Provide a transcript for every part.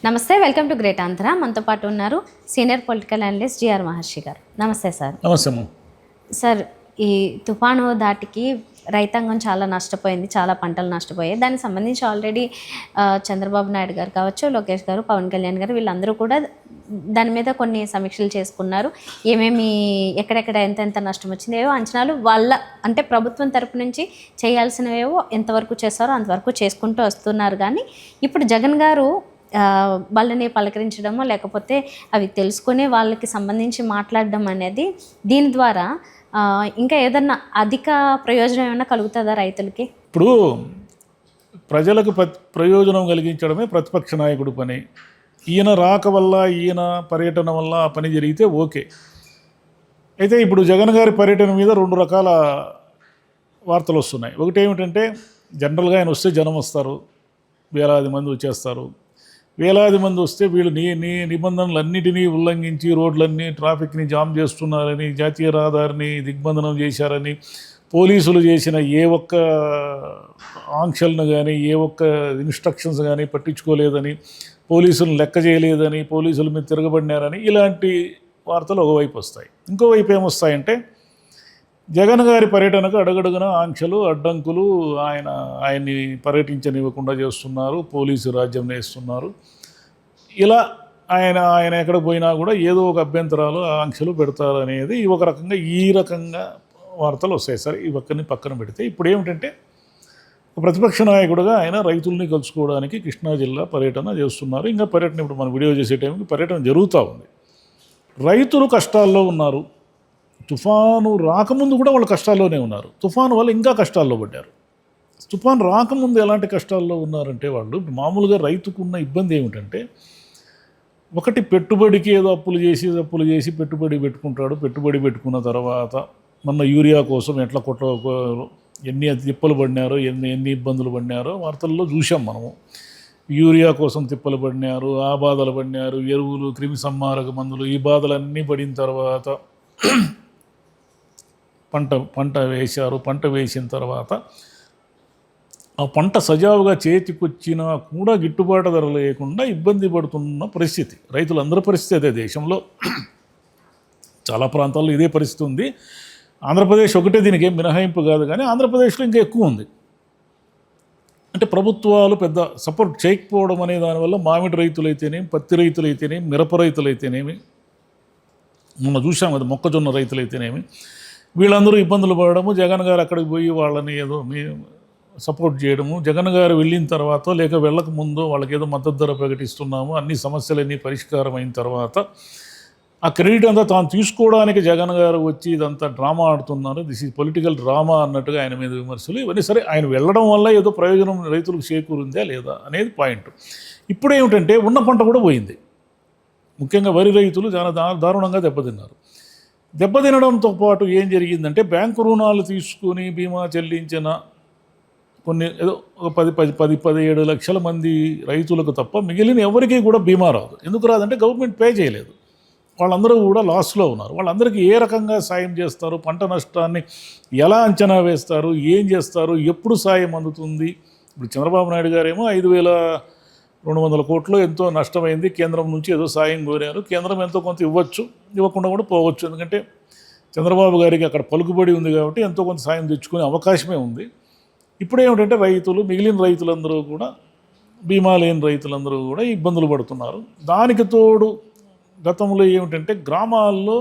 నమస్తే, welcome to great Andhra. మనతో పాటు ఉన్నారు సీనియర్ పొలిటికల్ అనలిస్ట్ జిఆర్ మహర్షి గారు. నమస్తే సార్. నమస్తే. సార్, ఈ తుఫాను దాటికి రైతాంగం చాలా నష్టపోయింది, చాలా పంటలు నష్టపోయాయి. దానికి సంబంధించి ఆల్రెడీ చంద్రబాబు నాయుడు గారు కావచ్చు, లోకేష్ గారు, పవన్ కళ్యాణ్ గారు వీళ్ళందరూ కూడా దాని మీద కొన్ని సమీక్షలు చేసుకున్నారు. ఏమేమి ఎక్కడెక్కడ ఎంతెంత నష్టం వచ్చింది, ఏవో అంచనాలు వాళ్ళ అంటే ప్రభుత్వం తరపు నుంచి చేయాల్సినవేవో ఎంతవరకు చేస్తారో అంతవరకు చేసుకుంటూ వస్తున్నారు. కానీ ఇప్పుడు జగన్ గారు వాళ్ళని పలకరించడమో లేకపోతే అవి తెలుసుకొని వాళ్ళకి సంబంధించి మాట్లాడడం అనేది దీని ద్వారా ఇంకా ఏదన్నా అధిక ప్రయోజనం ఏమైనా కలుగుతుందా రైతులకి? ఇప్పుడు ప్రజలకు ప్రయోజనం కలిగించడమే ప్రతిపక్ష నాయకుడి పని. ఈయన రాక వల్ల, ఈయన పర్యటన వల్ల ఆ పని జరిగితే ఓకే. అయితే ఇప్పుడు జగన్ గారి పర్యటన మీద రెండు రకాల వార్తలు వస్తున్నాయి. ఒకటి ఏమిటంటే, జనరల్గా ఆయన వస్తే జనం వస్తారు, వేలాది మంది వచ్చేస్తారు. వేలాది మంది వస్తే వీళ్ళు నిబంధనలన్నిటినీ ఉల్లంఘించి రోడ్లన్నీ ట్రాఫిక్ని జామ్ చేస్తున్నారని, జాతీయ రహదారిని దిగ్బంధనం చేశారని, పోలీసులు చేసిన ఏ ఒక్క ఆంక్షలను కానీ ఏ ఒక్క ఇన్స్ట్రక్షన్స్ కానీ పట్టించుకోలేదని, పోలీసులను లెక్క చేయలేదని, పోలీసుల మీద తిరగబడినారని ఇలాంటి వార్తలు ఒకవైపు వస్తాయి. ఇంకోవైపు ఏమొస్తాయంటే, జగన్ గారి పర్యటనకు అడుగడుగున ఆంక్షలు, అడ్డంకులు, ఆయన్ని పర్యటించనివ్వకుండా చేస్తున్నారు, పోలీసు రాజ్యం వేస్తున్నారు. ఇలా ఆయన ఎక్కడికి పోయినా కూడా ఏదో ఒక అభ్యంతరాలు, ఆంక్షలు పెడతారు అనేది ఈ రకంగా వార్తలు వస్తాయి. సరే, ఈ పక్కన పెడితే ఇప్పుడు ఏమిటంటే, ప్రతిపక్ష నాయకుడుగా ఆయన రైతుల్ని కలుసుకోవడానికి కృష్ణా జిల్లా పర్యటన చేస్తున్నారు. ఇంకా పర్యటన ఇప్పుడు మనం వీడియో చేసే టైంకి పర్యటన జరుగుతూ ఉంది. రైతులు కష్టాల్లో ఉన్నారు. తుఫాను రాకముందు కూడా వాళ్ళు కష్టాల్లోనే ఉన్నారు. తుఫాను వల్ల ఇంకా కష్టాల్లో పడ్డారు. తుఫాను రాకముందు ఎలాంటి కష్టాల్లో ఉన్నారంటే, వాళ్ళు మామూలుగా రైతుకున్న ఇబ్బంది ఏమిటంటే, ఒకటి పెట్టుబడికి ఏదో అప్పులు చేసి పెట్టుబడి పెట్టుకుంటాడు. పెట్టుబడి పెట్టుకున్న తర్వాత మొన్న యూరియా కోసం ఎట్లా ఎన్ని తిప్పలు పడినారో, ఎన్ని ఇబ్బందులు పడినారో వార్తల్లో చూసాం మనము. యూరియా కోసం తిప్పలు పడినారు, ఆ బాధలు పడినారు, ఎరువులు, క్రిమి సంహారక మందులు, ఈ బాధలన్నీ పడిన తర్వాత పంట వేశారు. పంట వేసిన తర్వాత ఆ పంట సజావుగా చేతికొచ్చినా కూడా గిట్టుబాటు ధర లేకుండా ఇబ్బంది పడుతున్న పరిస్థితి. రైతులందరి పరిస్థితి అదే. దేశంలో చాలా ప్రాంతాల్లో ఇదే పరిస్థితి ఉంది. ఆంధ్రప్రదేశ్ ఒకటే దీనికి ఏం మినహాయింపు కాదు, కానీ ఆంధ్రప్రదేశ్లో ఇంకా ఎక్కువ ఉంది. అంటే ప్రభుత్వాలు పెద్ద సపోర్ట్ చేయకపోవడం అనే దానివల్ల మామిడి రైతులైతేనేమి, పత్తి రైతులైతేనేమి, మిరప రైతులైతేనేమి, మొన్న చూసాం కదా మొక్కజొన్న రైతులైతేనేమి, వీళ్ళందరూ ఇబ్బందులు పడడము, జగన్ గారు అక్కడికి పోయి వాళ్ళని ఏదో సపోర్ట్ చేయడము, జగన్ గారు వెళ్ళిన తర్వాత లేక వెళ్ళక ముందు వాళ్ళకి ఏదో మద్దతు ధర ప్రకటిస్తున్నాము, అన్ని సమస్యలన్నీ పరిష్కారం అయిన తర్వాత ఆ క్రెడిట్ అంతా తాను తీసుకోవడానికి జగన్ గారు వచ్చి ఇదంతా డ్రామా ఆడుతున్నారు, దిస్ ఈజ్ పొలిటికల్ డ్రామా అన్నట్టుగా ఆయన మీద విమర్శలు ఇవన్నీ. సరే, ఆయన వెళ్ళడం వల్ల ఏదో ప్రయోజనం రైతులకు చేకూరిందా లేదా అనేది పాయింట్. ఇప్పుడు ఏమిటంటే, ఉన్న పంట కూడా పోయింది. ముఖ్యంగా వరి రైతులు చాలా దారుణంగా దెబ్బతిన్నారు. దెబ్బతినడంతో పాటు ఏం జరిగిందంటే, బ్యాంకు రుణాలు తీసుకుని బీమా చెల్లించిన కొన్ని ఏదో 17 లక్షల మంది రైతులకు తప్ప మిగిలిన ఎవరికీ కూడా బీమా రాదు. ఎందుకు రాదంటే, గవర్నమెంట్ పే చేయలేదు. వాళ్ళందరూ కూడా లాస్లో ఉన్నారు. వాళ్ళందరికీ ఏ రకంగా సాయం చేస్తారు, పంట నష్టాన్ని ఎలా అంచనా వేస్తారు, ఏం చేస్తారు, ఎప్పుడు సాయం అందుతుంది? ఇప్పుడు చంద్రబాబు నాయుడు గారేమో 5,200 కోట్లు ఎంతో నష్టమైంది, కేంద్రం నుంచి ఏదో సాయం కోరారు. కేంద్రం ఎంతో కొంత ఇవ్వచ్చు, ఇవ్వకుండా కూడా పోవచ్చు. ఎందుకంటే చంద్రబాబు గారికి అక్కడ పలుకుబడి ఉంది కాబట్టి ఎంతో కొంత సాయం తెచ్చుకునే అవకాశమే ఉంది. ఇప్పుడు ఏమిటంటే, మిగిలిన రైతులందరూ కూడా, బీమా లేని రైతులందరూ కూడా ఇబ్బందులు పడుతున్నారు. దానికి తోడు గతంలో ఏమిటంటే, గ్రామాల్లో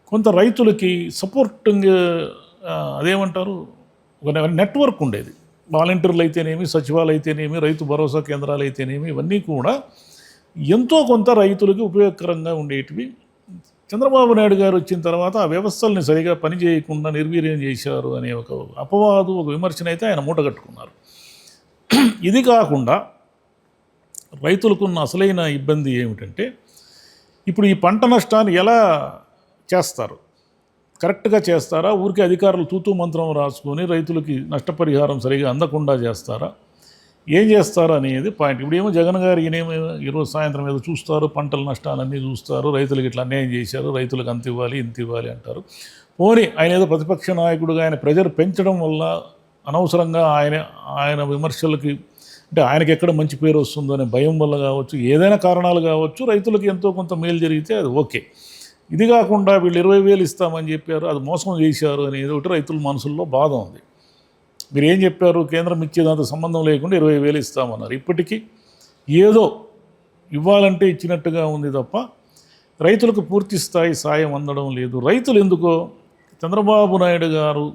కొంత రైతులకి సపోర్టింగ్ అదేమంటారు ఒక నెట్వర్క్ ఉండేది. వాలంటీర్లు అయితేనేమి, సచివాలయం అయితేనేమి, రైతు భరోసా కేంద్రాలు అయితేనేమి, ఇవన్నీ కూడా ఎంతో కొంత రైతులకి ఉపయోగకరంగా ఉండేటివి. చంద్రబాబు నాయుడు గారు వచ్చిన తర్వాత ఆ వ్యవస్థల్ని సరిగా పనిచేయకుండా నిర్వీర్యం చేశారు అనే ఒక అపవాదు, ఒక విమర్శనైతే ఆయన మూటగట్టుకున్నారు. ఇది కాకుండా రైతులకున్న అసలైన ఇబ్బంది ఏమిటంటే, ఇప్పుడు ఈ పంట నష్టాన్ని ఎలా చేస్తారు? కరెక్ట్గా చేస్తారా? ఊరికే అధికారులు తూతూ మంత్రం రాసుకొని రైతులకి నష్టపరిహారం సరిగా అందకుండా చేస్తారా? ఏం చేస్తారు అనేది పాయింట్. ఇప్పుడేమో జగన్ గారు ఈరోజు సాయంత్రం ఏదో చూస్తారు, పంటల నష్టాలన్నీ చూస్తారు, రైతులకు ఇట్లా అన్యాయం చేశారు, రైతులకు అంత ఇవ్వాలి ఇంత ఇవ్వాలి అంటారు. పోనీ ఆయన ఏదో ప్రతిపక్ష నాయకుడుగా ఆయన ప్రెజర్ పెంచడం వల్ల అనవసరంగా ఆయన విమర్శలకి అంటే ఆయనకి ఎక్కడ మంచి పేరు వస్తుందో అనే భయం వల్ల కావచ్చు, ఏదైనా కారణాలు కావచ్చు, రైతులకు ఎంతో కొంత మేలు జరిగితే అది ఓకే. ఇది కాకుండా వీళ్ళు 20,000 ఇస్తామని చెప్పారు, అది మోసం చేశారు అనేది ఒకటి రైతుల మనసుల్లో బాధ ఉంది. మీరు ఏం చెప్పారు, కేంద్రం ఇచ్చేదాంతో సంబంధం లేకుండా 20,000 ఇస్తామన్నారు. ఇప్పటికీ ఏదో ఇవ్వాలంటే ఇచ్చినట్టుగా ఉంది తప్ప రైతులకు పూర్తి స్థాయి సాయం అందడం లేదు. రైతులు ఎందుకో చంద్రబాబు నాయుడు గారు,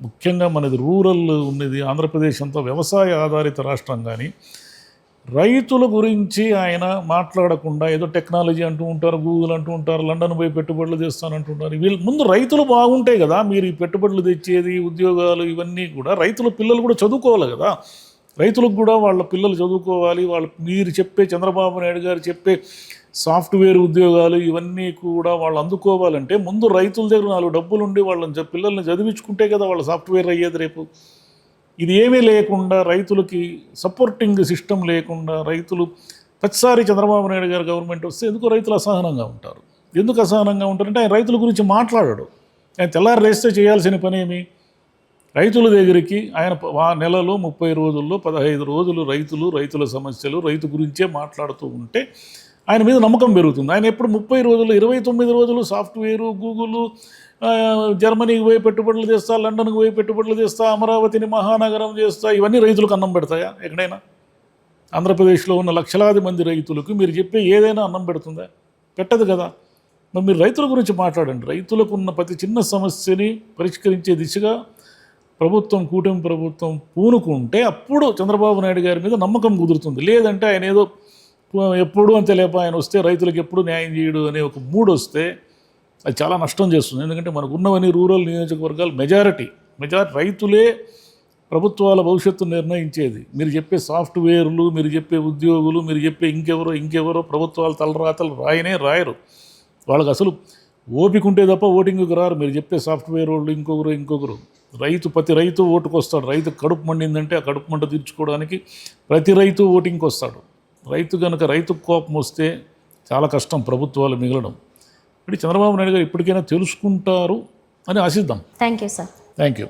ముఖ్యంగా మనది రూరల్ ఉన్నది, ఆంధ్రప్రదేశ్ అంతా వ్యవసాయ ఆధారిత రాష్ట్రం, కానీ రైతుల గురించి ఆయన మాట్లాడకుండా ఏదో టెక్నాలజీ అంటూ ఉంటారు, గూగుల్ అంటూ ఉంటారు, లండన్ పోయి పెట్టుబడులు తెస్తానంటుంటారు. వీళ్ళు ముందు రైతులు బాగుంటాయి కదా మీరు ఈ పెట్టుబడులు తెచ్చేది, ఉద్యోగాలు ఇవన్నీ కూడా. రైతుల పిల్లలు కూడా చదువుకోవాలి కదా, రైతులకు కూడా వాళ్ళ పిల్లలు చదువుకోవాలి. మీరు చెప్పే చంద్రబాబు నాయుడు గారు చెప్పే సాఫ్ట్వేర్ ఉద్యోగాలు ఇవన్నీ కూడా వాళ్ళు అందుకోవాలంటే ముందు రైతుల దగ్గర 4 డబ్బులు ఉండి వాళ్ళని పిల్లల్ని చదివించుకుంటే కదా వాళ్ళు సాఫ్ట్వేర్ అయ్యేది రేపు. ఇది ఏమీ లేకుండా, రైతులకి సపోర్టింగ్ సిస్టమ్ లేకుండా, రైతులు ప్రతిసారి చంద్రబాబు నాయుడు గారు గవర్నమెంట్ వస్తే ఎందుకు రైతులు అసహనంగా ఉంటారు. ఎందుకు అసహనంగా ఉంటారంటే ఆయన రైతుల గురించి మాట్లాడాడు. ఆయన తెల్లారి లేస్తే చేయాల్సిన పని ఏమి, రైతుల దగ్గరికి ఆయన నెలలో 30 రోజుల్లో 15 రోజులు రైతుల సమస్యలు, రైతు గురించే మాట్లాడుతూ ఉంటే ఆయన మీద నమ్మకం పెరుగుతుంది. ఆయన ఎప్పుడు 30 రోజులు 29 రోజులు సాఫ్ట్వేరు, గూగుల్, జర్మనీకి పోయి పెట్టుబడులు తెస్తా, లండన్కి పోయి పెట్టుబడులు తెస్తా, అమరావతిని మహానగరం చేస్తా, ఇవన్నీ రైతులకు అన్నం పెడతాయా ఎక్కడైనా? ఆంధ్రప్రదేశ్లో ఉన్న లక్షలాది మంది రైతులకు మీరు చెప్పే ఏదైనా అన్నం పెడుతుందా? పెట్టదు కదా. మరి మీరు రైతుల గురించి మాట్లాడండి. రైతులకు ఉన్న ప్రతి చిన్న సమస్యని పరిష్కరించే దిశగా కూటమి ప్రభుత్వం పూనుకుంటే అప్పుడు చంద్రబాబు నాయుడు గారి మీద నమ్మకం కుదురుతుంది. లేదంటే ఆయన ఏదో ఎప్పుడు అంతే లేప ఆయన వస్తే రైతులకు ఎప్పుడు న్యాయం చేయడు అనే ఒక మూడు వస్తే అది చాలా నష్టం చేస్తుంది. ఎందుకంటే మనకు ఉన్నవన్నీ రూరల్ నియోజకవర్గాలు మెజారిటీ రైతులే ప్రభుత్వాల భవిష్యత్తు నిర్ణయించేది. మీరు చెప్పే సాఫ్ట్వేర్లు, మీరు చెప్పే ఉద్యోగులు, మీరు చెప్పే ఇంకెవరో ప్రభుత్వాలు తలరాతలు రాయరు. వాళ్ళకి అసలు ఓపిక ఉంటే తప్ప ఓటింగ్కి రారు. మీరు చెప్పే సాఫ్ట్వేర్ వాళ్ళు ఇంకొకరు ప్రతి రైతు ఓటుకు వస్తాడు. రైతు కడుపు మండిందంటే ఆ కడుపు మంట తీర్చుకోవడానికి ప్రతి రైతు ఓటింగ్కి వస్తాడు. రైతు కోపం వస్తే చాలా కష్టం ప్రభుత్వాలు మిగలడం. అంటే చంద్రబాబు నాయుడు గారు ఇప్పటికైనా తెలుసుకుంటారు అని ఆశిద్దాం. Thank you sir. Thank you.